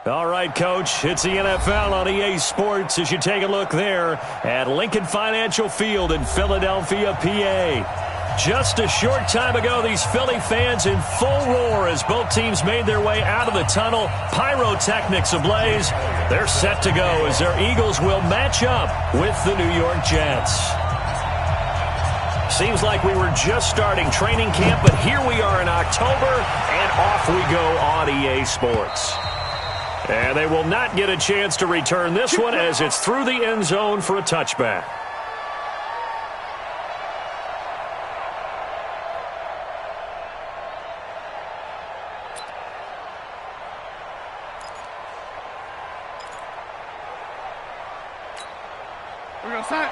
All right, Coach, it's the NFL on EA Sports as you take a look there at Lincoln Financial Field in Philadelphia, PA. Just a short time ago, these Philly fans in full roar as both teams made their way out of the tunnel. Pyrotechnics ablaze. They're set to go as their Eagles will match up with the New York Jets. Seems like we were just starting training camp, but here we are in October, and off we go on EA Sports. And they will not get a chance to return this one as it's through the end zone for a touchback. We're going to sign.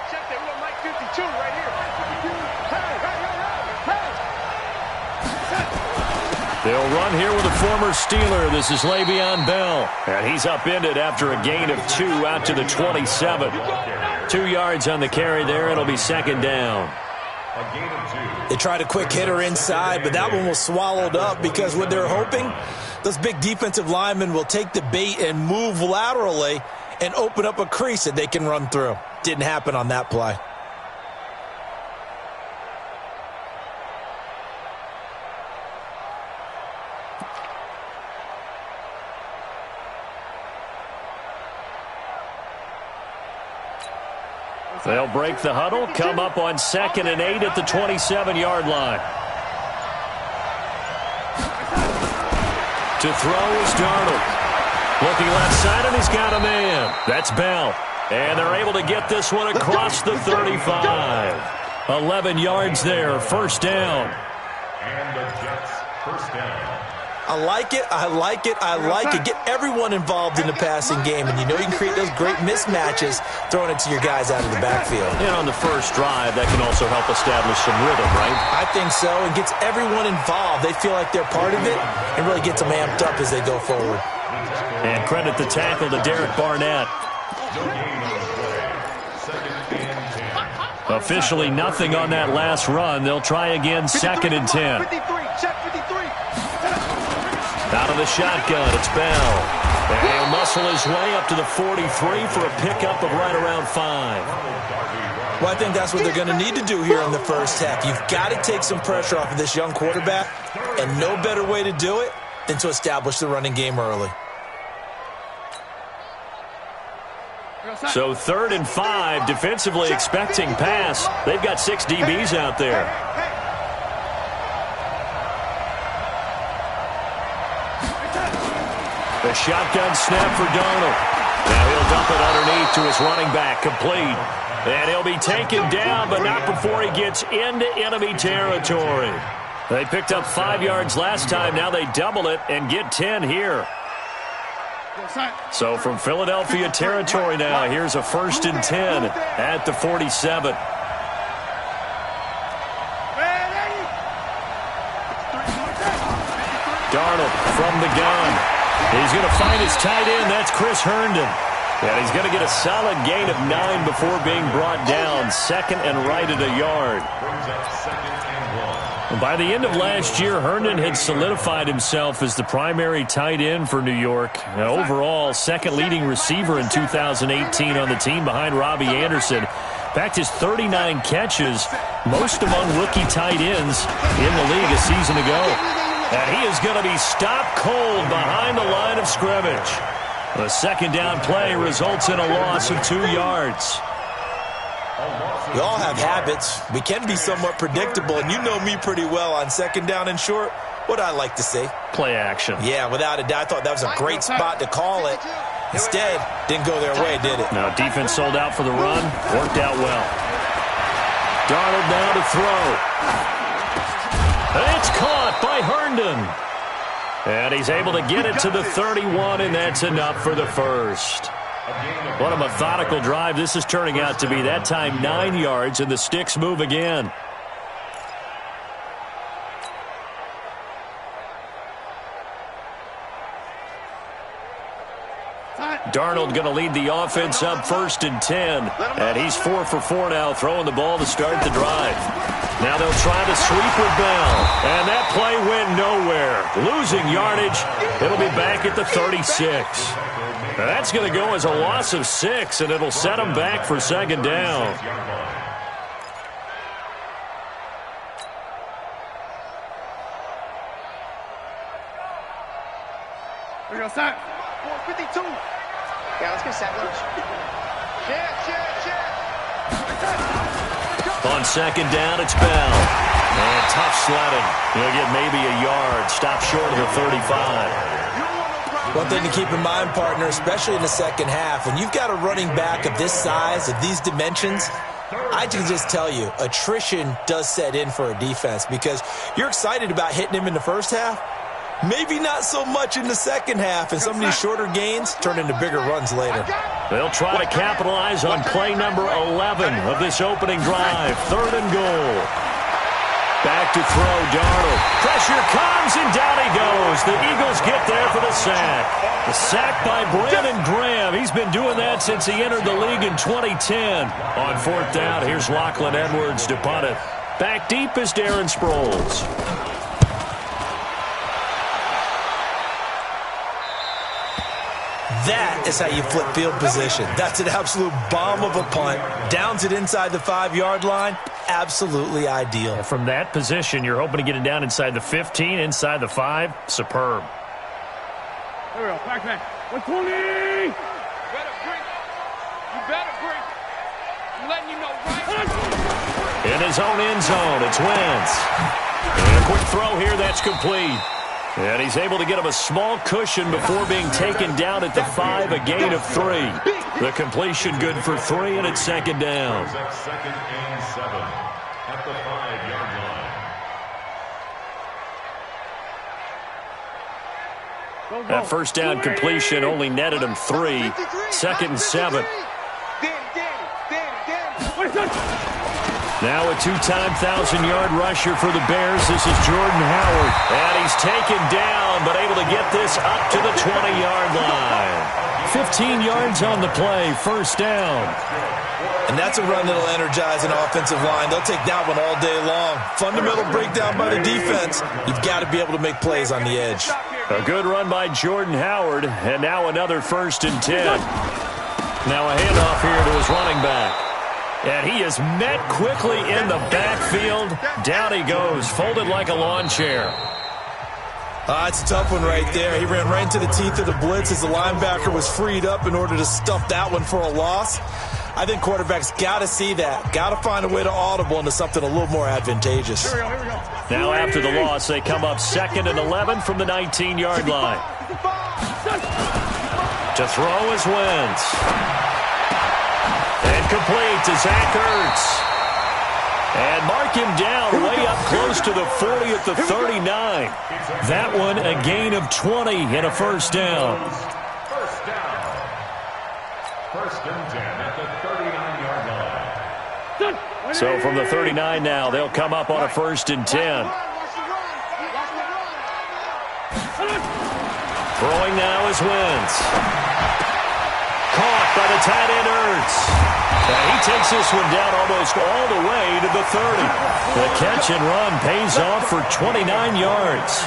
Check that. We're on Mike 52 right here. They'll run here with a former Steeler. This is Le'Veon Bell. And he's upended after a gain of 2 out to the 27. 2 yards on the carry there. It'll be second down. They tried a quick hitter inside, but that one was swallowed up because what they're hoping, those big defensive linemen will take the bait and move laterally and open up a crease that they can run through. Didn't happen on that play. They'll break the huddle, come up on 2nd and 8 at the 27-yard line. To throw is Darnold. Looking left side, and he's got a man. That's Bell. And they're able to get this one across the 35. 11 yards there, first down. And the Jets, first down. I like it, I like it, I like it. Get everyone involved in the passing game, and you know you can create those great mismatches throwing it to your guys out of the backfield. And on the first drive, that can also help establish some rhythm, right? I think so. It gets everyone involved. They feel like they're part of it and really gets them amped up as they go forward. And credit the tackle to Derek Barnett. Officially nothing on that last run. They'll try again, 2nd and 10. 53, check 53. Out of the shotgun, it's Bell. And he'll muscle his way up to the 43 for a pickup of right around 5. Well, I think that's what they're going to need to do here in the first half. You've got to take some pressure off of this young quarterback, and no better way to do it than to establish the running game early. So 3rd and 5, defensively expecting pass. They've got 6 DBs out there. The shotgun snap for Darnold. Now he'll dump it underneath to his running back, complete. And he'll be taken down, but not before he gets into enemy territory. They picked up 5 yards last time. Now they double it and get 10 here. So from Philadelphia territory now, here's a 1st and 10 at the 47. Darnold from the gun. He's going to find his tight end. That's Chris Herndon. And he's going to get a solid gain of 9 before being brought down. 2nd and right at a yard. By the end of last year, Herndon had solidified himself as the primary tight end for New York. Now, overall, 2nd leading receiver in 2018 on the team behind Robbie Anderson. In fact, his 39 catches, most among rookie tight ends in the league a season ago. And he is going to be stopped cold behind the line of scrimmage. The 2nd down play results in a loss of 2 yards. We all have habits. We can be somewhat predictable, and you know me pretty well on 2nd down and short. What I like to see. Play action. Yeah, without a doubt. I thought that was a great spot to call it. Instead, didn't go their way, did it? No, defense sold out for the run. Worked out well. Darnold now to throw. And it's caught by Herndon. And he's able to get it to the 31, and that's enough for the first. What a methodical drive this is turning out to be. That time 9 yards, and the sticks move again. Darnold going to lead the offense up 1st and 10. And he's 4 for 4 now, throwing the ball to start the drive. Now they'll try to sweep with Bell. And that play went nowhere. Losing yardage. It'll be back at the 36. Now that's going to go as a loss of 6, and it'll set them back for second down. Here we go, sack. 452. Yeah, let's get sack lunch. Yeah. On second down, it's Bell. And tough sledding. He'll get maybe a yard. Stop short of the 35. One thing to keep in mind, partner, especially in the second half, when you've got a running back of this size, of these dimensions, I can just tell you, attrition does set in for a defense because you're excited about hitting him in the first half. Maybe not so much in the second half, and some of these shorter gains turn into bigger runs later. They'll try to capitalize on play number 11 of this opening drive. 3rd and goal. Back to throw, Darnold. Pressure comes, and down he goes. The Eagles get there for the sack. The sack by Brandon Graham. He's been doing that since he entered the league in 2010. On 4th down, here's Lachlan Edwards to punt it. Back deep is Darren Sproles. That is how you flip field position. That's an absolute bomb of a punt. Downs it inside the 5-yard line. Absolutely ideal. From that position, you're hoping to get it down inside the 15, inside the 5. Superb. Here we go. Back. 120. You better break. I'm letting you know right. In his own end zone, it's Wentz. And a quick throw here, that's complete. And he's able to get him a small cushion before being taken down at the 5, a gain of 3. The completion good for 3, and it's second down. Second and 7 at the 5-yard line. That first down completion only netted him 3. 2nd and 7. Now a 2-time 1,000-yard rusher for the Bears. This is Jordan Howard. And he's taken down, but able to get this up to the 20-yard line. 15 yards on the play, first down. And that's a run that'll energize an offensive line. They'll take that one all day long. Fundamental breakdown by the defense. You've got to be able to make plays on the edge. A good run by Jordan Howard, and now another 1st and 10. Now a handoff here to his running back. And he is met quickly in the backfield. Down he goes, folded like a lawn chair. It's a tough one right there. He ran right into the teeth of the blitz as the linebacker was freed up in order to stuff that one for a loss. I think quarterbacks got to see that. Got to find a way to audible into something a little more advantageous. Here we go. Now after the loss, they come up 2nd and 11 from the 19-yard line. To throw is Wentz. And complete to Zach Ertz. And mark him down way up close to the 40 at the 39. That one a gain of 20 and a first down. First down. 1st and 10 at the 39-yard line. So from the 39 now, they'll come up on a 1st and 10. Throwing now is Wentz. Caught by the tight end Ertz. And he takes this one down almost all the way to the 30. The catch and run pays off for 29 yards.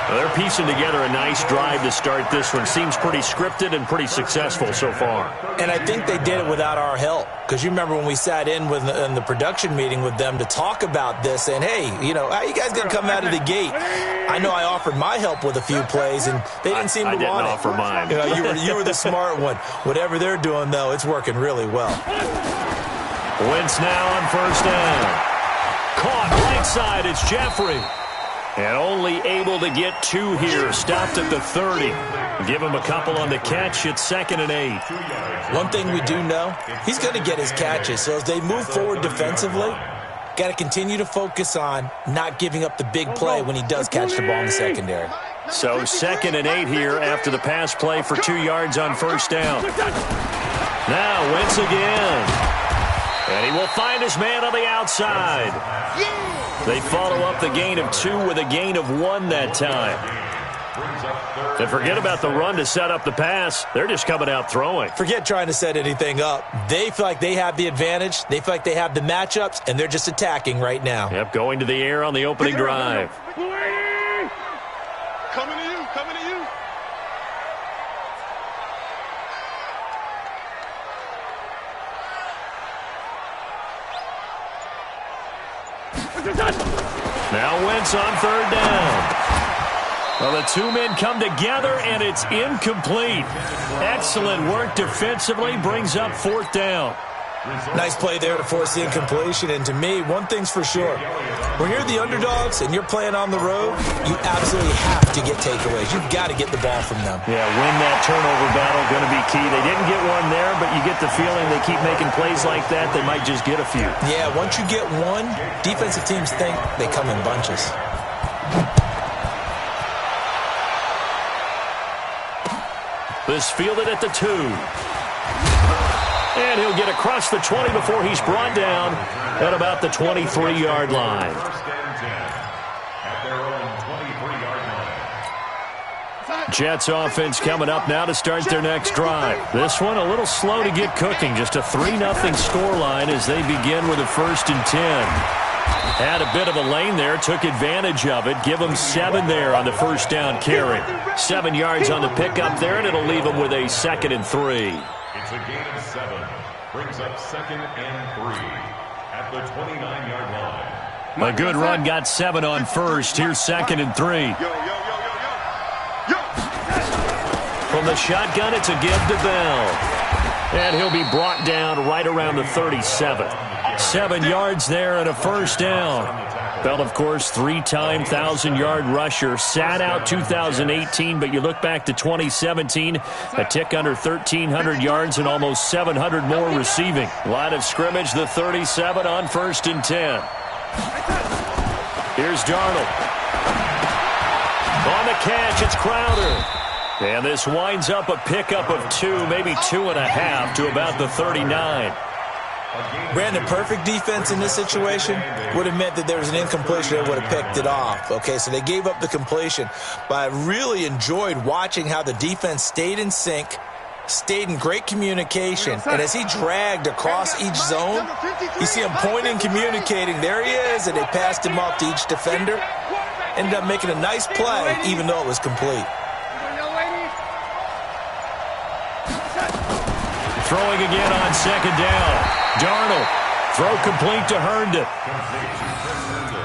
They're piecing together a nice drive to start this one. Seems pretty scripted and pretty successful so far. And I think they did it without our help. Because you remember when we sat in the production meeting with them to talk about this, and hey, you know, how you guys going to come out of the gate? I know I offered my help with a few plays, and they didn't seem to want it. I didn't offer mine. You know, you were the smart one. Whatever they're doing, though, it's working really well. Wentz now on 1st down. Caught right side, it's Jeffrey. And only able to get 2 here. Stopped at the 30. Give him a couple on the catch. It's 2nd and 8. One thing we do know, he's going to get his catches. So as they move forward defensively, got to continue to focus on not giving up the big play when he does catch the ball in the secondary. So 2nd and 8 here after the pass play for 2 yards on 1st down. Now Wentz again. And he will find his man on the outside. They follow up the gain of 2 with a gain of 1 that time. And forget about the run to set up the pass. They're just coming out throwing. Forget trying to set anything up. They feel like they have the advantage. They feel like they have the matchups, and they're just attacking right now. Yep, going to the air on the opening drive. Coming to you, coming to you. Now Wentz on third down. Well, the two men come together, and it's incomplete. Excellent work defensively, brings up fourth down. Nice play there to force the incompletion. And to me, one thing's for sure. When you're the underdogs and you're playing on the road, you absolutely have to get takeaways. You've got to get the ball from them. Yeah, win that turnover battle, going to be key. They didn't get one there, but you get the feeling they keep making plays like that, they might just get a few. Yeah, once you get one, defensive teams think they come in bunches. This fielded at the 2. And he'll get across the 20 before he's brought down at about the 23-yard line. Jets offense coming up now to start their next drive. This one a little slow to get cooking. Just a 3-0 scoreline as they begin with a 1st and 10. Had a bit of a lane there, took advantage of it. Give them 7 there on the first down carry. 7 yards on the pickup there, and it'll leave them with a 2nd and 3. It's a gain of 7. Brings up 2nd and 3 at the 29-yard line. A good run got 7 on first. Here's 2nd and 3. From the shotgun, it's a give to Bell. And he'll be brought down right around the 37. 7 yards there and a first down. Bell, of course, 3-time 1,000-yard rusher. Sat out 2018, but you look back to 2017, a tick under 1,300 yards and almost 700 more receiving. Line of scrimmage, the 37 on 1st and 10. Here's Darnold. On the catch, it's Crowder. And this winds up a pickup of 2, maybe 2.5 to about the 39. Brandon, perfect defense in this situation would have meant that there was an incompletion that would have picked it off. Okay, so they gave up the completion. But I really enjoyed watching how the defense stayed in sync, stayed in great communication. And as he dragged across each zone, you see him pointing, communicating. There he is, and they passed him off to each defender. Ended up making a nice play, even though it was complete. Throwing again on 2nd down. Darnold, throw complete to Herndon.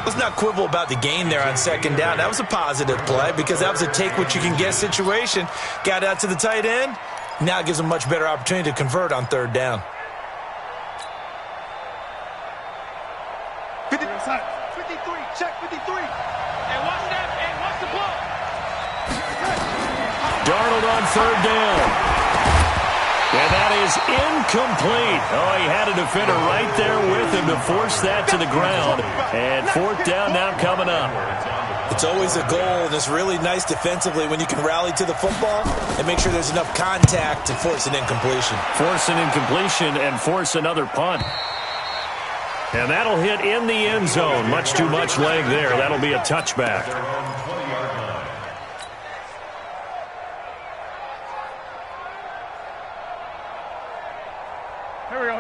Let's not quibble about the gain there on 2nd down. That was a positive play because that was a take-what-you-can-get situation. Got out to the tight end. Now it gives them a much better opportunity to convert on 3rd down. 53, check 53. And watch that, and watch the ball. Darnold on 3rd down. And that is incomplete. Oh, he had a defender right there with him to force that to the ground. And 4th down now coming up. It's always a goal, and it's really nice defensively when you can rally to the football and make sure there's enough contact to force an incompletion. Force an incompletion and force another punt. And that'll hit in the end zone. Much too much leg there. That'll be a touchback.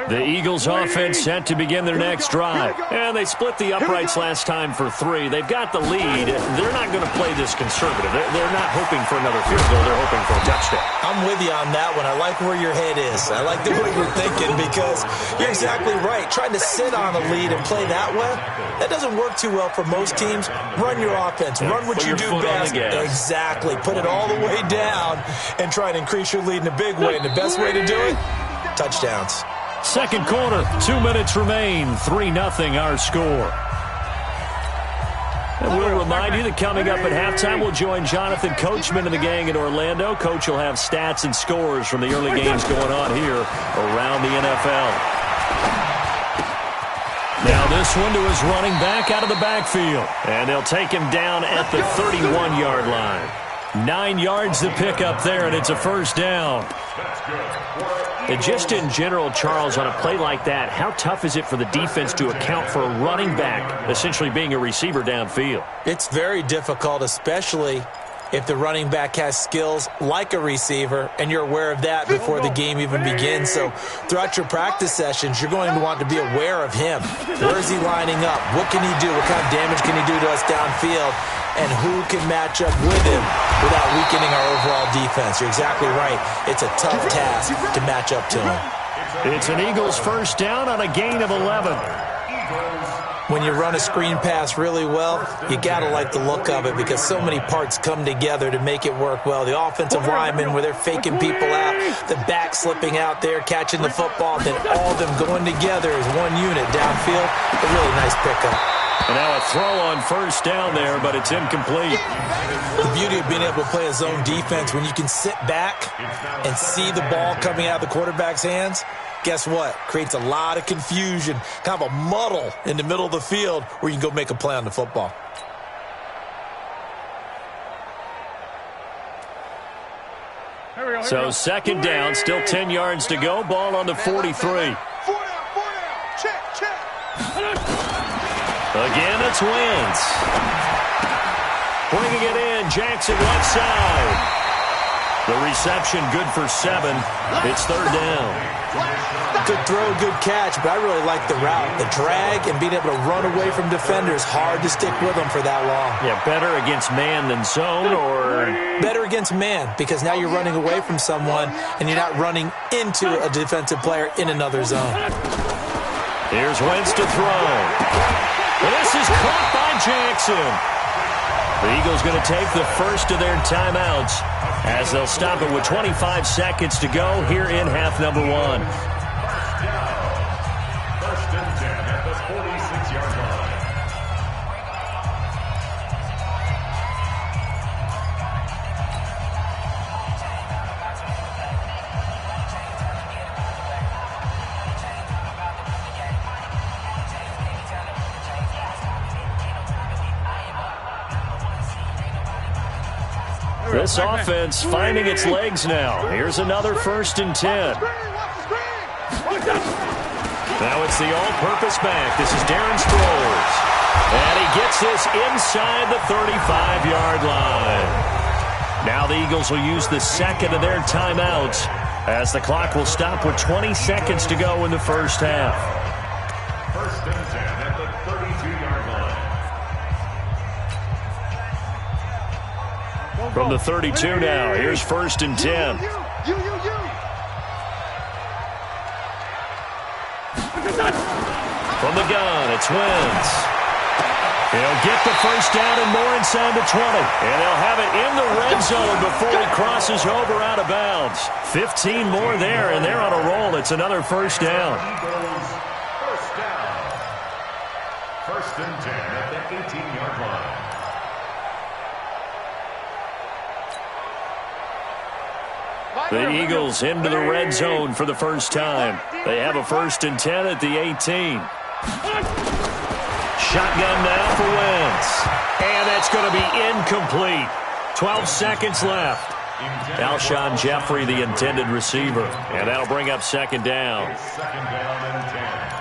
The Eagles offense set to begin their next drive. And they split the uprights last time for 3. They've got the lead. They're not going to play this conservative. They're not hoping for another field goal. They're hoping for a touchdown. I'm with you on that one. I like where your head is. I like the way you're thinking because you're exactly right. Trying to sit on a lead and play that way, that doesn't work too well for most teams. Run your offense. Run what you do best. Exactly. Put it all the way down and try and increase your lead in a big way. And the best way to do it, touchdowns. 2nd quarter, 2 minutes remain, 3-0 our score. And we'll remind you that coming up at halftime, we'll join Jonathan Coachman and the gang in Orlando. Coach will have stats and scores from the early games going on here around the NFL. Now this one to his running back out of the backfield. And they'll take him down at the 31-yard line. 9 yards to pick up there, and it's a 1st down. And just in general, Charles, on a play like that, how tough is it for the defense to account for a running back essentially being a receiver downfield? It's very difficult, especially if the running back has skills like a receiver, and you're aware of that before the game even begins. So throughout your practice sessions, you're going to want to be aware of him. Where is he lining up? What can he do? What kind of damage can he do to us downfield? And who can match up with him without weakening our overall defense? You're exactly right. It's a tough task to match up to him. It's an Eagles first down on a gain of 11. When you run a screen pass really well, you got to like the look of it because so many parts come together to make it work well. The offensive linemen, where they're faking people out, the back slipping out there, catching the football, then all of them going together as one unit downfield. A really nice pickup. And now a throw on first down there, but it's incomplete. The beauty of being able to play a zone defense, when you can sit back and see the ball coming out of the quarterback's hands, guess what? Creates a lot of confusion, kind of a muddle in the middle of the field where you can go make a play on the football. So second down, still 10 yards to go. Ball on the 43. 4 down. Check. Again, it's Wentz. Bringing it in, Jackson left side. The reception good for 7. It's third down. Good throw, good catch, but I really like the route. The drag and being able to run away from defenders, hard to stick with them for that long. Yeah, better against man than zone, or? Better against man, because now you're running away from someone and you're not running into a defensive player in another zone. Here's Wentz to throw. And this is caught by Jackson. The Eagles going to take the first of their timeouts as they'll stop it with 25 seconds to go here in half number 1. First and 10 at the 46-yard line. This offense finding its legs now. Here's another first and 10. Now it's the all-purpose back. This is Darren Sproles. And he gets this inside the 35-yard line. Now the Eagles will use the second of their timeouts as the clock will stop with 20 seconds to go in the first half. First and 10 at the 32-yard line. From the 32 now, here's first and 10. From the gun, it's Wentz. He'll get the first down and more inside the 20. And they'll have it in the red zone before he crosses over out of bounds. 15 more there, and they're on a roll. It's another first down. First down. First and 10 at the 18-yard line. The Eagles into the red zone for the first time. They have a first and 10 at the 18. Shotgun now for Wentz. And that's going to be incomplete. 12 seconds left. Alshon Jeffrey, the intended receiver. And that'll bring up second down. Second down and 10.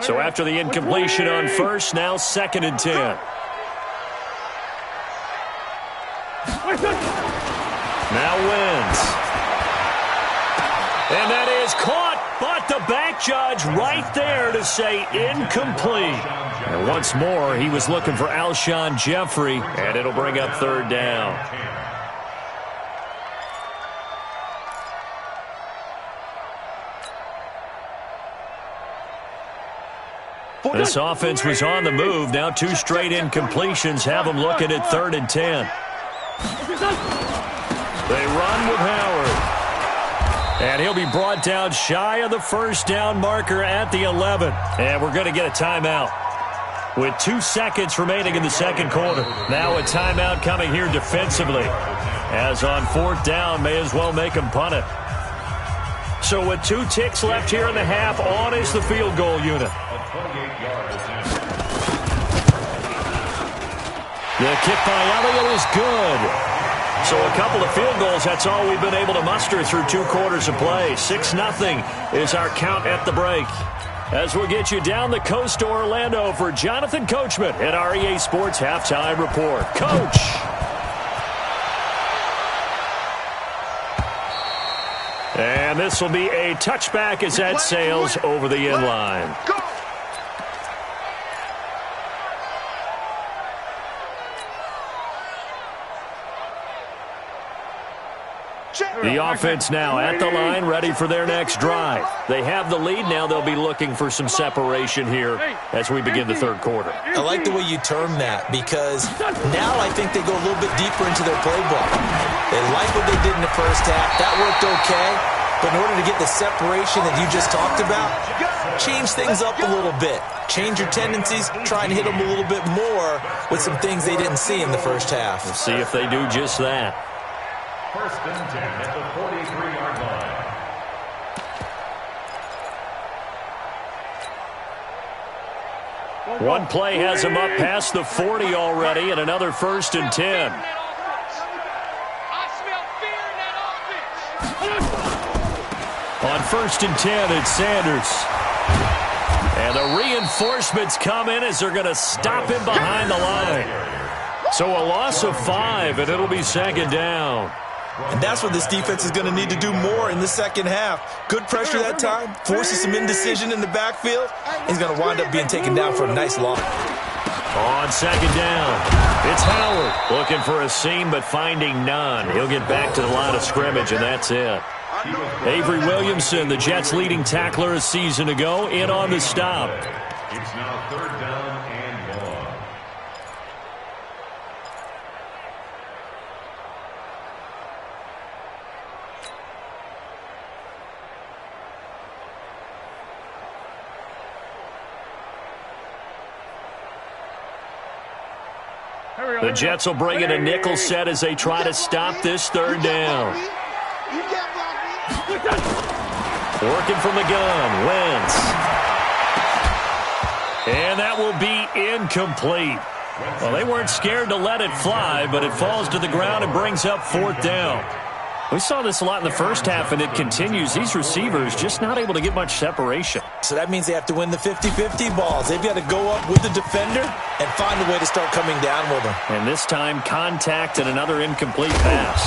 So after the incompletion on first, now second and 10. Now Wentz. And that is caught, but the back judge right there to say incomplete. And once more, he was looking for Alshon Jeffrey, and it'll bring up third down. This offense was on the move. Now 2 straight incompletions have them looking at third and 10. They run with Howard. And he'll be brought down shy of the first down marker at the 11. And we're going to get a timeout. With 2 seconds remaining in the second quarter. Now a timeout coming here defensively. As on fourth down, may as well make him punt it. So with 2 ticks left here in the half, on is the field goal unit. The kick by Elliott is good. So a couple of field goals, that's all we've been able to muster through 2 quarters of play. 6-0 is our count at the break. As we'll get you down the coast to Orlando for Jonathan Coachman at our EA Sports Halftime Report. Coach. And this will be a touchback as that sails over the end line. The offense now at the line, ready for their next drive. They have the lead. Now they'll be looking for some separation here as we begin the third quarter. I like the way you term that, because now I think they go a little bit deeper into their playbook. They like what they did in the first half. That worked okay. But in order to get the separation that you just talked about, change things up a little bit. Change your tendencies. Try and hit them a little bit more with some things they didn't see in the first half. We'll see if they do just that. First and 10 at the 43-yard line. One play has him up past the 40 already, and another 1st and 10. On 1st and 10, it's Sanders. And the reinforcements come in as they're going to stop him behind the line. So a loss of 5, and it'll be 2nd down. And that's what this defense is going to need to do more in the second half. Good pressure that time, forces some indecision in the backfield. He's going to wind up being taken down for a nice loss. On 2nd down, it's Howard looking for a seam but finding none. He'll get back to the line of scrimmage, and that's it. Avery Williamson, the Jets' leading tackler a season ago, in on the stop. It's now 3rd down and 1. The Jets will bring in a nickel set as they try to stop this 3rd down. Working from the gun, Wentz. And that will be incomplete. Well, they weren't scared to let it fly, but it falls to the ground and brings up 4th down. We saw this a lot in the first half, and it continues. These receivers just not able to get much separation. So that means they have to win the 50-50 balls. They've got to go up with the defender and find a way to start coming down with them. And this time, contact and another incomplete pass.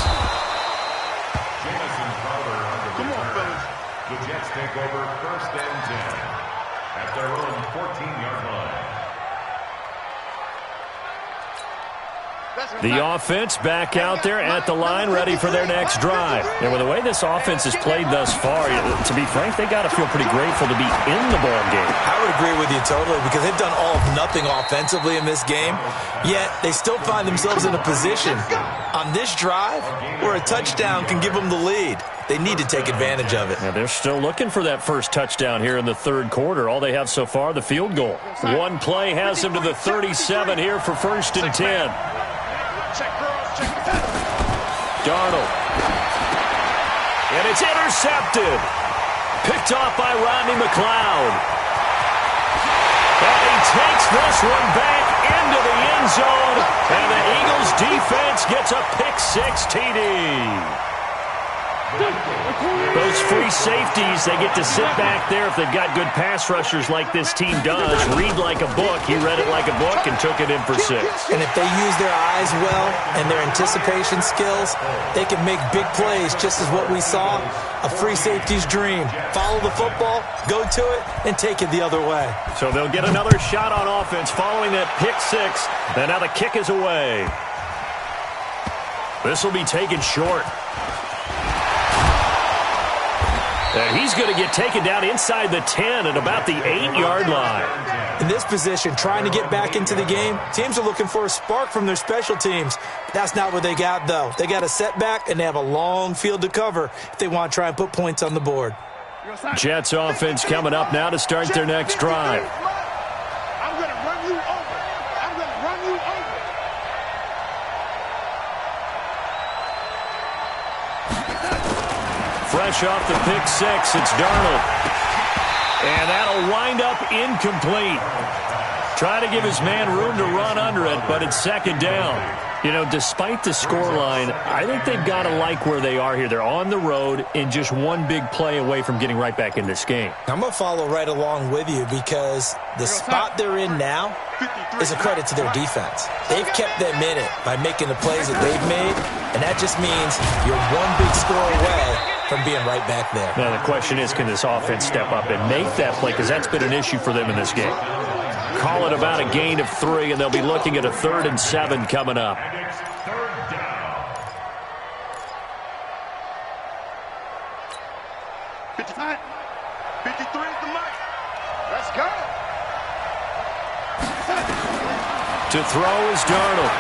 The Jets take over 1st and 10 at their own 14-yard line. The offense back out there at the line, ready for their next drive. And with the way this offense has played thus far, to be frank, they got to feel pretty grateful to be in the ball game. I would agree with you totally, because they've done all of nothing offensively in this game, yet they still find themselves in a position on this drive where a touchdown can give them the lead. They need to take advantage of it. Now they're still looking for that first touchdown here in the 3rd quarter. All they have so far, the field goal. One play has them to the 37 here for 1st and 10. Darnold. And it's intercepted. Picked off by Rodney McLeod. And he takes this one back into the end zone. And the Eagles defense gets a pick-6 TD. Those free safeties, they get to sit back there if they've got good pass rushers like this team does. Read like a book. He read it like a book and took it in for 6. And if they use their eyes well and their anticipation skills, they can make big plays, just as what we saw, a free safety's dream. Follow the football, go to it, and take it the other way. So they'll get another shot on offense following that pick-6. And now the kick is away. This will be taken short. And he's going to get taken down inside the 10 at about the 8-yard line. In this position, trying to get back into the game, teams are looking for a spark from their special teams. That's not what they got, though. They got a setback, and they have a long field to cover if they want to try and put points on the board. Jets offense coming up now to start their next drive. I'm going to run you over. I'm going to run you over. Fresh off the pick-6, it's Darnold. And that'll wind up incomplete. Trying to give his man room to run under it, but it's second down. You know, despite the scoreline, I think they've got to like where they are here. They're on the road and just one big play away from getting right back in this game. I'm going to follow right along with you because the spot they're in now is a credit to their defense. They've kept them in it by making the plays that they've made, and that just means you're one big score away from being right back there. Now, the question is, can this offense step up and make that play? Because that's been an issue for them in this game. Call it about a gain of 3, and they'll be looking at a 3rd and 7 coming up. Third down. 59, 53 is the mark. Let's go. To throw is Darnold.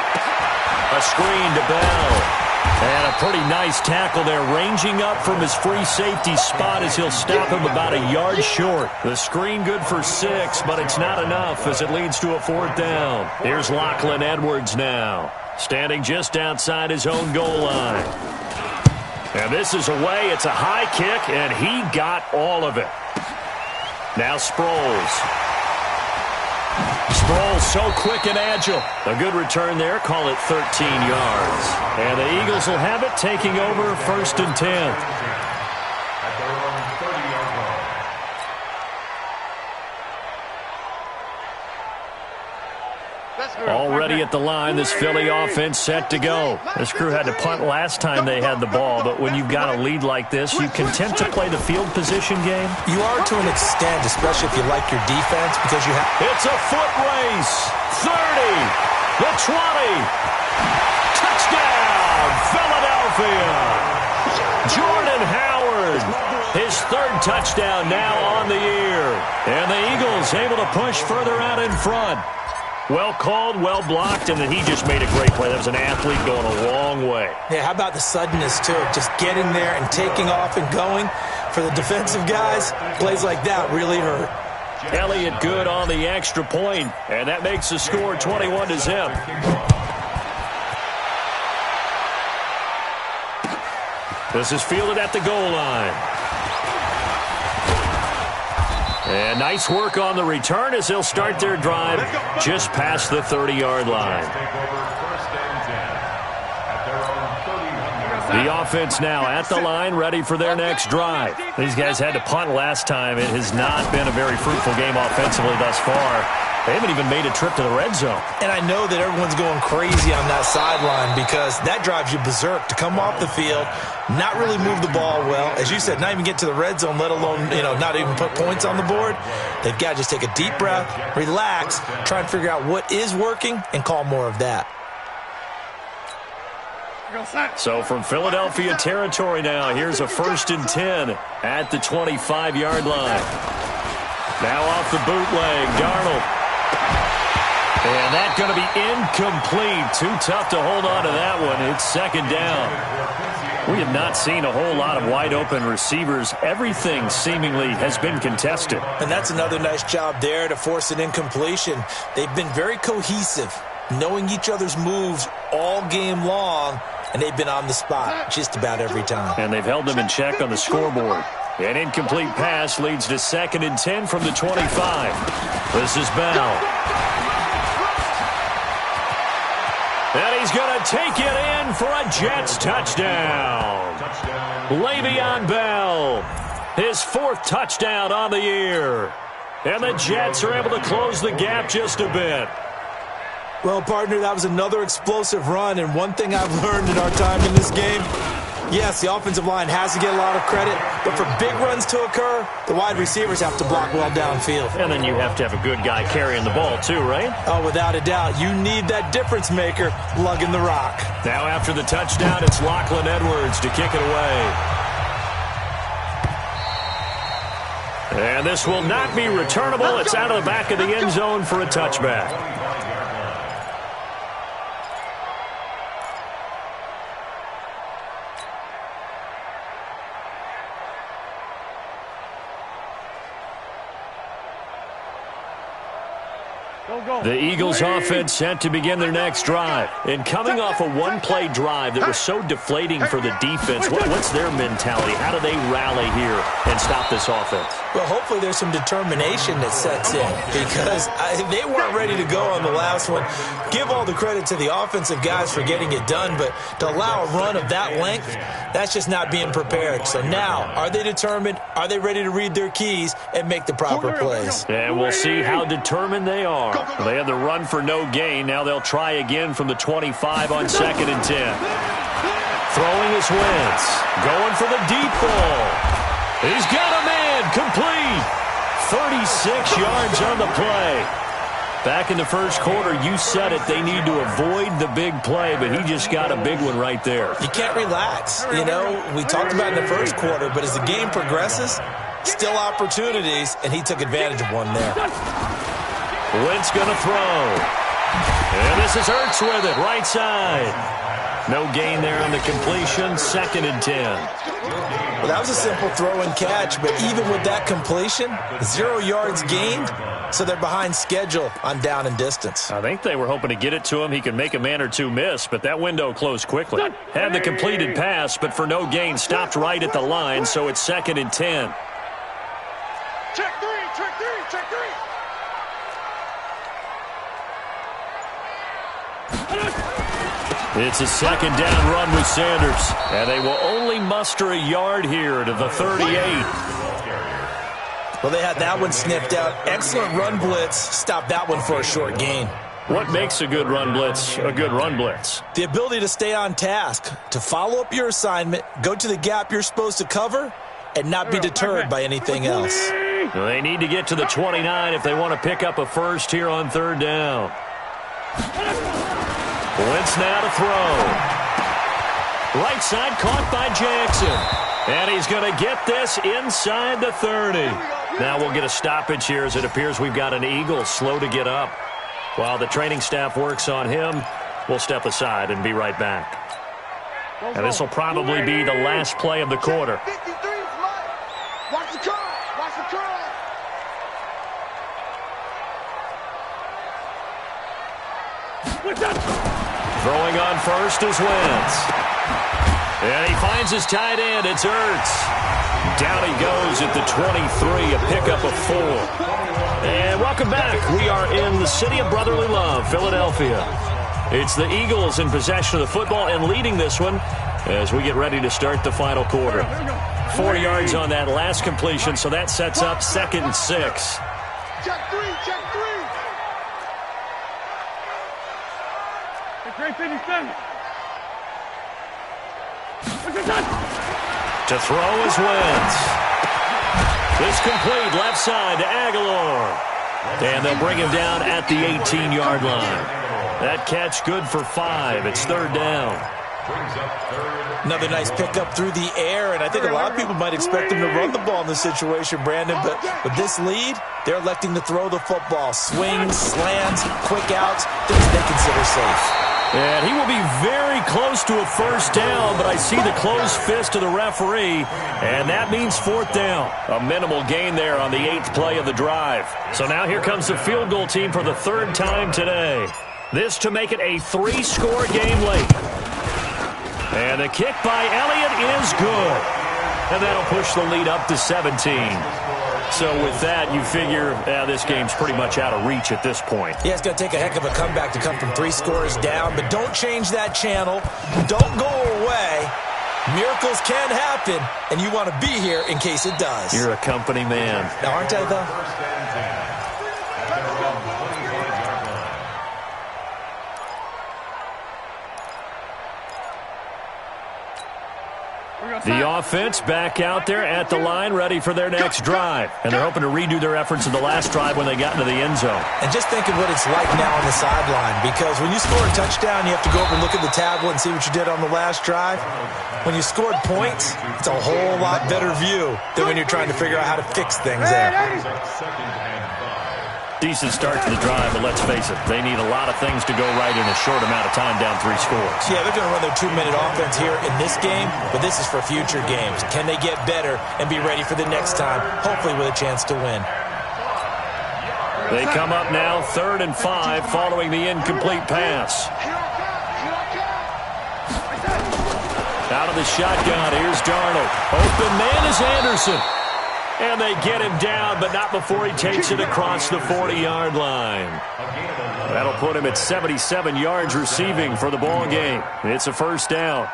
A screen to Bell. And a pretty nice tackle there, ranging up from his free safety spot as he'll stop him about a yard short. The screen good for 6, but it's not enough as it leads to a 4th down. Here's Lachlan Edwards now, standing just outside his own goal line. And this is away. It's a high kick, and he got all of it. Now Sproles. Sproles so quick and agile. A good return there. Call it 13 yards. And the Eagles will have it, taking over 1st and 10. At their own 30-yard line. Already at the line, this Philly offense set to go. This crew had to punt last time they had the ball, but when you've got a lead like this, you can tend to play the field position game. You are to an extent, especially if you like your defense, because you have... It's a foot race. 30, the 20. Touchdown, Philadelphia. Jordan Howard, his 3rd touchdown now on the year. And the Eagles able to push further out in front. Well called, well blocked, and then he just made a great play. That was an athlete going a long way. Yeah, how about the suddenness, too? Just getting there and taking off and going. For the defensive guys, plays like that really hurt. Elliott good on the extra point, and that makes the score 21-0. This is fielded at the goal line. And nice work on the return as they'll start their drive just past the 30-yard line. The offense now at the line, ready for their next drive. These guys had to punt last time. It has not been a very fruitful game offensively thus far. They haven't even made a trip to the red zone. And I know that everyone's going crazy on that sideline because that drives you berserk to come off the field, not really move the ball well. As you said, not even get to the red zone, let alone, not even put points on the board. They've got to just take a deep breath, relax, try and figure out what is working, and call more of that. So from Philadelphia territory now, here's a 1st and 10 at the 25-yard line. Now off the bootleg, Darnold. And that's going to be incomplete. Too tough to hold on to that one. It's 2nd down. We have not seen a whole lot of wide-open receivers. Everything seemingly has been contested. And that's another nice job there to force an incompletion. They've been very cohesive, knowing each other's moves all game long, and they've been on the spot just about every time. And they've held them in check on the scoreboard. An incomplete pass leads to 2nd and 10 from the 25. This is Bell. And he's going to take it in for a Jets touchdown. Le'Veon Bell, his 4th touchdown on the year. And the Jets are able to close the gap just a bit. Well, partner, that was another explosive run, and one thing I've learned in our time in this game, yes, the offensive line has to get a lot of credit, but for big runs to occur, the wide receivers have to block well downfield. And then you have to have a good guy carrying the ball too, right? Oh, without a doubt. You need that difference maker lugging the rock. Now after the touchdown, it's Lachlan Edwards to kick it away. And this will not be returnable. It's out of the back of the end zone for a touchback. The Eagles offense set to begin their next drive. And coming off a one-play drive that was so deflating for the defense, what's their mentality? How do they rally here and stop this offense? Well, hopefully there's some determination that sets in because they weren't ready to go on the last one. Give all the credit to the offensive guys for getting it done, but to allow a run of that length, that's just not being prepared. So now, are they determined? Are they ready to read their keys and make the proper plays? And we'll see how determined they are. They had the run for no gain. Now they'll try again from the 25 on 2nd and 10. Throwing his Wentz. Going for the deep ball. He's got a man. Complete. 36 yards on the play. Back in the first quarter, you said it, they need to avoid the big play, but he just got a big one right there. You can't relax. You know, we talked about it in the first quarter, but as the game progresses, still opportunities, and he took advantage of one there. Wentz going to throw. And this is Ertz with it, right side. No gain there on the completion, 2nd and 10. Well, that was a simple throw and catch, but even with that completion, 0 yards gained, so they're behind schedule on down and distance. I think they were hoping to get it to him. He could make a man or two miss, but that window closed quickly. Had the completed pass, but for no gain, stopped right at the line, so it's 2nd and 10. Check three. It's a 2nd down run with Sanders, and they will only muster a yard here to the 38. Well, they had that one sniffed out. Excellent run blitz. Stopped that one for a short gain. What makes a good run blitz a good run blitz? The ability to stay on task, to follow up your assignment, go to the gap you're supposed to cover, and not be deterred by anything else. They need to get to the 29 if they want to pick up a first here on 3rd down. Wentz now to throw. Right side caught by Jackson. And he's going to get this inside the 30. Now we'll get a stoppage here as it appears we've got an Eagle slow to get up. While the training staff works on him, we'll step aside and be right back. And this will probably be the last play of the quarter. Watch the curl. Throwing on first is Wentz. And he finds his tight end. It's Ertz. Down he goes at the 23, a pickup of 4. And welcome back. We are in the city of brotherly love, Philadelphia. It's the Eagles in possession of the football and leading this one as we get ready to start the final quarter. 4 yards on that last completion, so that sets up 2nd and 6. Check three. To throw is Wentz. It's complete left side to Aguilar. And they'll bring him down at the 18-yard line. That catch good for 5. It's 3rd down. Another nice pickup through the air, and I think a lot of people might expect him to run the ball in this situation, Brandon, but with this lead, they're electing to throw the football. Swings, slants, quick outs, things they consider safe. And he will be very close to a first down, but I see the closed fist of the referee, and that means 4th down. A minimal gain there on the 8th play of the drive. So now here comes the field goal team for the 3rd time today. This to make it a 3-score game late. And the kick by Elliott is good. And that'll push the lead up to 17. So with that, you figure this game's pretty much out of reach at this point. Yeah, it's going to take a heck of a comeback to come from 3 scores down, but don't change that channel. Don't go away. Miracles can happen, and you want to be here in case it does. You're a company man. Now, aren't I, though? The offense back out there at the line, ready for their next drive. And they're hoping to redo their efforts in the last drive when they got into the end zone. And just think of what it's like now on the sideline, because when you score a touchdown, you have to go over and look at the tablet and see what you did on the last drive. When you scored points, it's a whole lot better view than when you're trying to figure out how to fix things there. Decent start to the drive, but let's face it, they need a lot of things to go right in a short amount of time down 3 scores. Yeah, they're going to run their 2-minute offense here in this game, but this is for future games. Can they get better and be ready for the next time, hopefully with a chance to win? They come up now 3rd and 5 following the incomplete pass. Out of the shotgun, here's Darnold. Open man is Anderson. And they get him down, but not before he takes it across the 40-yard line. That'll put him at 77 yards receiving for the ball game. It's a first down.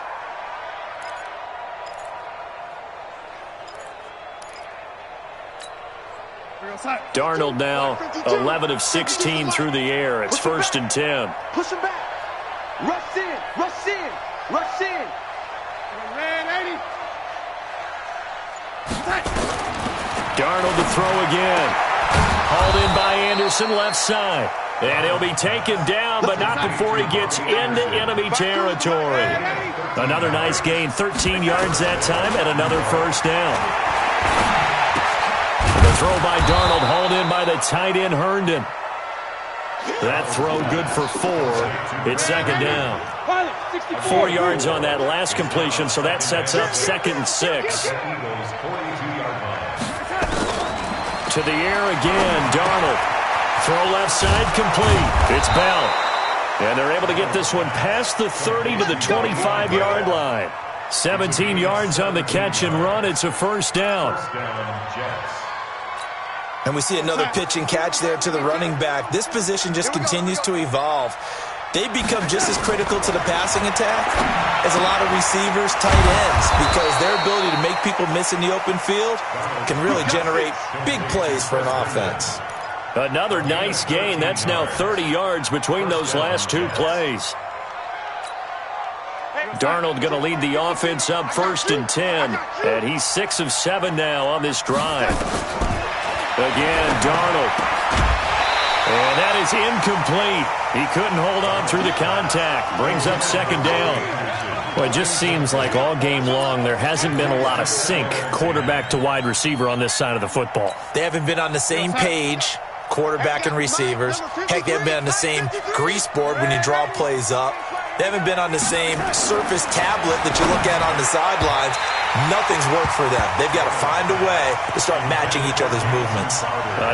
Darnold now 11 of 16 through the air. It's 1st and 10. Push him back. Rush in. Rush in. Rush in. Darnold to throw again. Hauled in by Anderson, left side. And he'll be taken down, but not before he gets into enemy territory. Another nice gain, 13 yards that time, and another first down. The throw by Darnold, hauled in by the tight end Herndon. That throw good for 4. It's 2nd down. 4 yards on that last completion, so that sets up 2nd and 6. To the air again, Darnold. Throw left side, complete. It's Bell. And they're able to get this one past the 30 to the 25-yard line. 17 yards on the catch and run. It's a first down. And we see another pitch and catch there to the running back. This position just continues to evolve. They become just as critical to the passing attack as a lot of receivers, tight ends, because their ability to make people miss in the open field can really generate big plays for an offense. Another nice gain. That's now 30 yards between those last 2 plays. Darnold going to lead the offense up 1st and 10. And he's 6 of 7 now on this drive. Again, Darnold. And that is incomplete. He couldn't hold on through the contact. Brings up 2nd down. Well, it just seems like all game long there hasn't been a lot of sync quarterback to wide receiver on this side of the football. They haven't been on the same page, quarterback and receivers. Heck, they haven't been on the same grease board when you draw plays up. They haven't been on the same surface tablet that you look at on the sidelines. Nothing's worked for them. They've got to find a way to start matching each other's movements.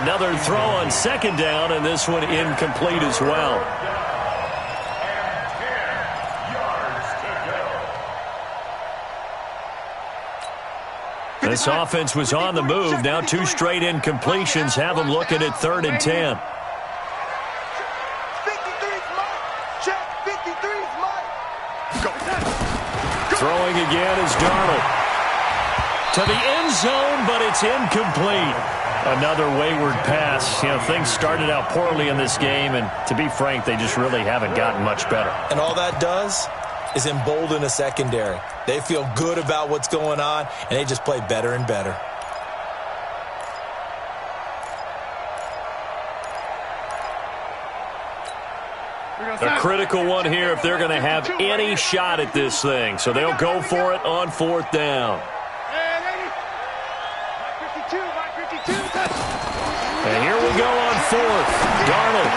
Another throw on 2nd down, and this one incomplete as well. This offense was on the move. Now 2 straight incompletions have them looking at 3rd and 10. Throwing again is Darnold. To the end zone, but it's incomplete. Another wayward pass. You know, things started out poorly in this game, and to be frank, they just really haven't gotten much better. And all that does is embolden a secondary. They feel good about what's going on, and they just play better and better. A critical one here if they're going to have any shot at this thing. So they'll go for it on 4th down. And here we go on 4th. Darnold.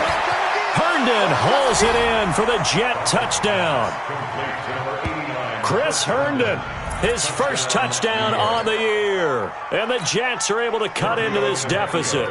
Herndon hauls it in for the Jet touchdown. Chris Herndon, his first touchdown on the year. And the Jets are able to cut into this deficit.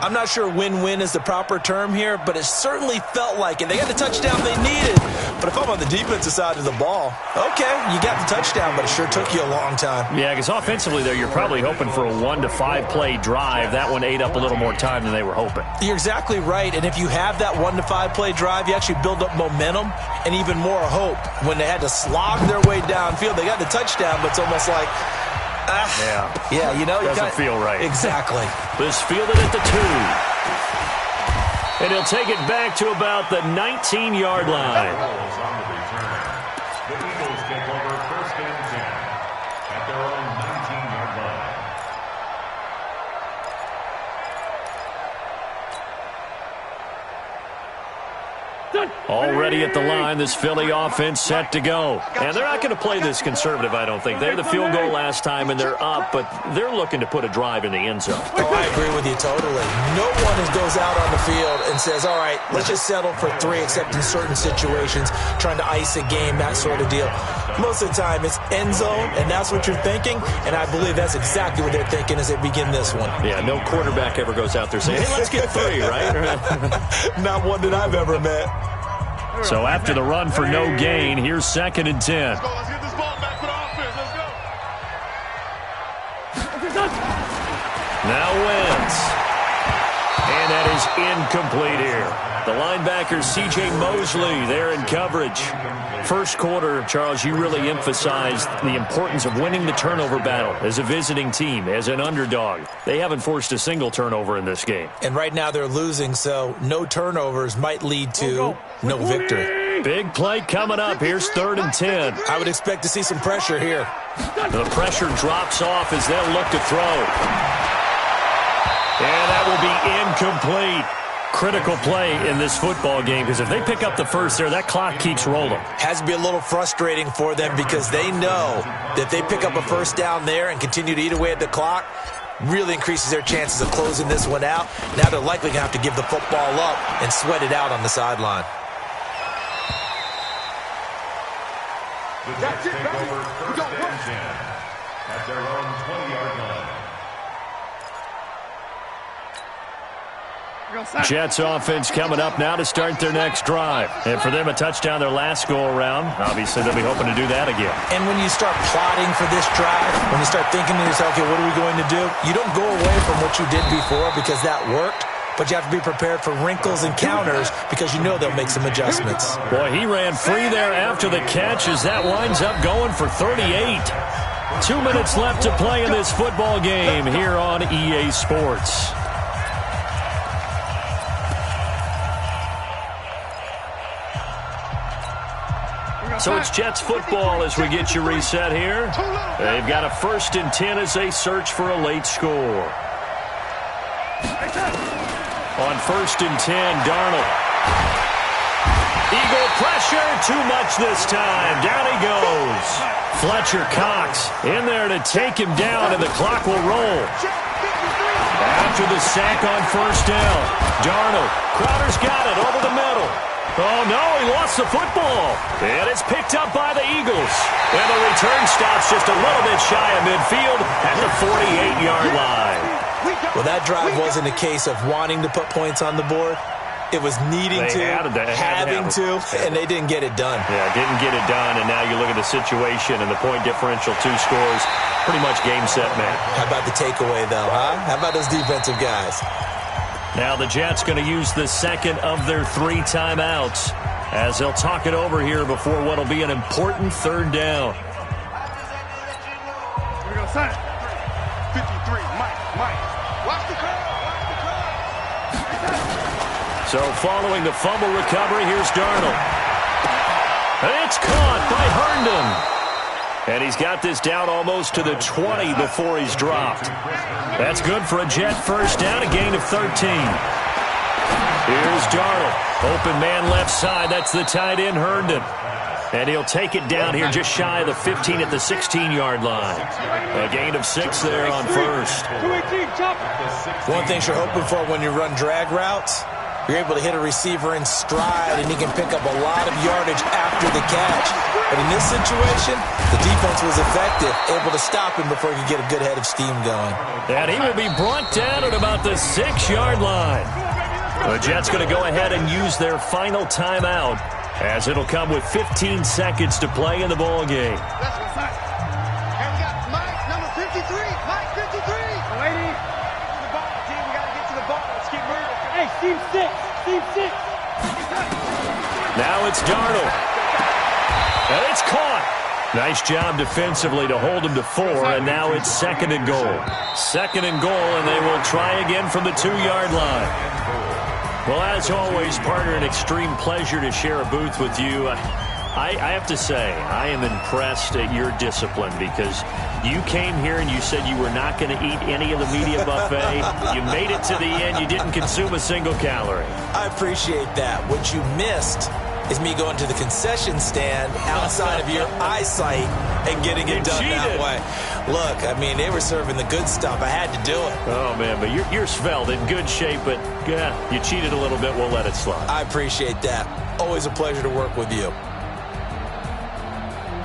I'm not sure win-win is the proper term here, but it certainly felt like it. They got the touchdown they needed. But if I'm on the defensive side of the ball, okay, you got the touchdown, but it sure took you a long time. Yeah, because offensively, though, you're probably hoping for a 1 to 5 play drive. That one ate up a little more time than they were hoping. You're exactly right. And if you have that 1 to 5 play drive, you actually build up momentum and even more hope. When they had to slog their way downfield, they got the touchdown, but it's almost like, yeah, you know, doesn't feel right. Exactly. This fielded at the 2. And he'll take it back to about the 19-yard line. The Eagles take over 1st and 10 at their own 19-yard line. ready at the line. This Philly offense set to go. And they're not going to play this conservative, I don't think. They had the field goal last time, and they're up, but they're looking to put a drive in the end zone. Oh, I agree with you totally. No one goes out on the field and says, all right, let's just settle for 3, except in certain situations, trying to ice a game, that sort of deal. Most of the time, it's end zone, and that's what you're thinking, and I believe that's exactly what they're thinking as they begin this one. Yeah, no quarterback ever goes out there saying, hey, let's get 3, right? Not one that I've ever met. So after the run for no gain, here's 2nd and 10. Let's go. Let's get this ball back for the offense. Let's go. Now Wentz. And that is incomplete here. The linebacker, C.J. Mosley, there in coverage. First quarter, Charles, you really emphasized the importance of winning the turnover battle as a visiting team, as an underdog. They haven't forced a single turnover in this game. And right now they're losing, so no turnovers might lead to no victory. Big play coming up. Here's 3rd and 10. I would expect to see some pressure here. The pressure drops off as they'll look to throw. And that will be incomplete. Critical play in this football game, because if they pick up the first there, that clock keeps rolling. Has to be a little frustrating for them because they know that they pick up a first down there and continue to eat away at the clock, really increases their chances of closing this one out. Now they're likely going to have to give the football up and sweat it out on the sideline. The Jets take over 1st and 10 at their own 20-yard line. Jets offense coming up now to start their next drive. And for them, a touchdown their last go-around. Obviously, they'll be hoping to do that again. And when you start plotting for this drive, when you start thinking to yourself, okay, what are we going to do? You don't go away from what you did before because that worked. But you have to be prepared for wrinkles and counters because you know they'll make some adjustments. Boy, he ran free there after the catch as that winds up going for 38. 2 minutes left to play in this football game here on EA Sports. So it's Jets football as we get you reset here. They've got a 1st and 10 as they search for a late score. On 1st and 10, Darnold. Eagle pressure, too much this time. Down he goes. Fletcher Cox in there to take him down, and the clock will roll. After the sack on 1st down, Darnold. Crowder's got it over the middle. Oh, no, he lost the football. And it's picked up by the Eagles. And the return stops just a little bit shy of midfield at the 48-yard line. Well, that drive wasn't a case of wanting to put points on the board. It was needing to, having to, and they didn't get it done. Yeah, didn't get it done, and now you look at the situation and the point differential, 2 scores, pretty much game, set, match. How about the takeaway, though, huh? How about those defensive guys? Now the Jets going to use the 2nd of their 3 timeouts as they'll talk it over here before what will be an important 3rd down. Here we go, son. 53, Mike. Watch the crowd. So following the fumble recovery, here's Darnold. It's caught by Herndon. And he's got this down almost to the 20 before he's dropped. That's good for a Jet 1st down, a gain of 13. Here's Darnold. Open man left side. That's the tight end, Herndon. And he'll take it down here just shy of the 15 at the 16-yard line. A gain of 6 there on 1st. One thing you're hoping for when you run drag routes, you're able to hit a receiver in stride, and he can pick up a lot of yardage after the catch. But in this situation, the defense was effective, able to stop him before he could get a good head of steam going. And he will be brought down at about the 6-yard line. The Jets going to go ahead and use their final timeout, as it'll come with 15 seconds to play in the ball game. And we got Mike, number 53. Mike, 53. Lady. To the ball, team. We got to get to the ball. Let's keep moving. Hey, team 6. Now it's Darnold. And it's caught. Nice job defensively to hold him to 4, and now it's 2nd and goal. 2nd and goal, and they will try again from the 2-yard line. Well, as always, partner, an extreme pleasure to share a booth with you. I have to say, I am impressed at your discipline, because you came here and you said you were not going to eat any of the media buffet. You made it to the end. You didn't consume a single calorie. I appreciate that. What you missed is me going to the concession stand outside of your eyesight and getting it done that way. Look, I mean, they were serving the good stuff. I had to do it. Oh, man, but you're svelte, in good shape, but you cheated a little bit. We'll let it slide. I appreciate that. Always a pleasure to work with you.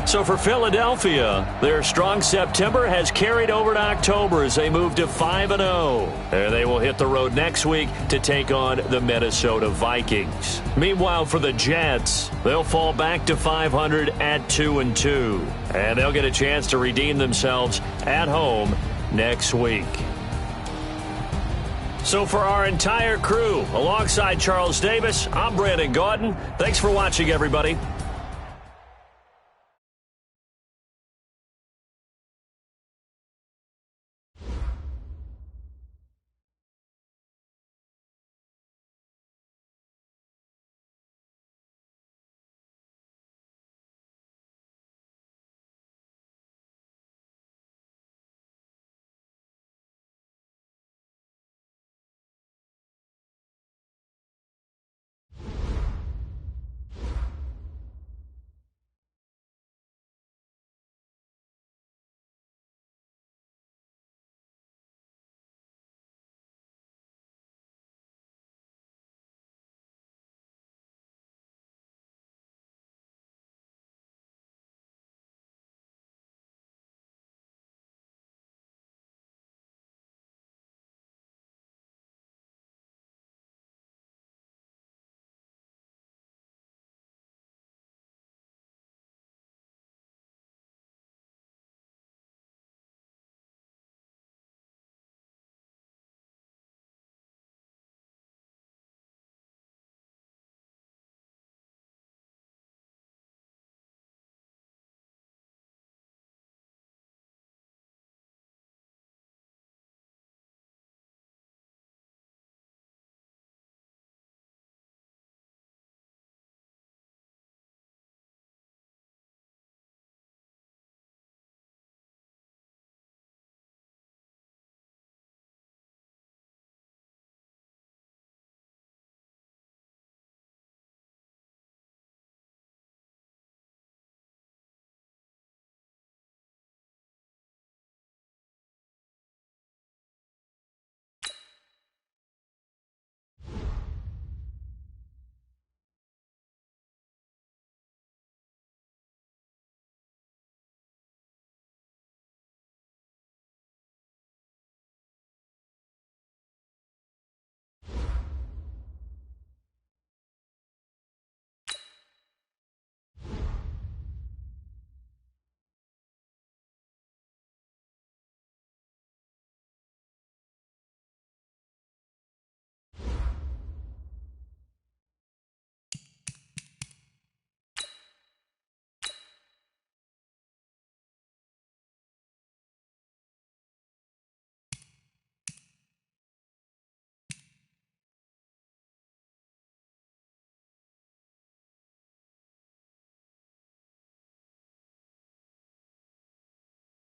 So for Philadelphia, their strong September has carried over to October as they move to 5-0. And they will hit the road next week to take on the Minnesota Vikings. Meanwhile, for the Jets, they'll fall back to 500 at 2-2. And they'll get a chance to redeem themselves at home next week. So for our entire crew, alongside Charles Davis, I'm Brandon Gaudin. Thanks for watching, everybody.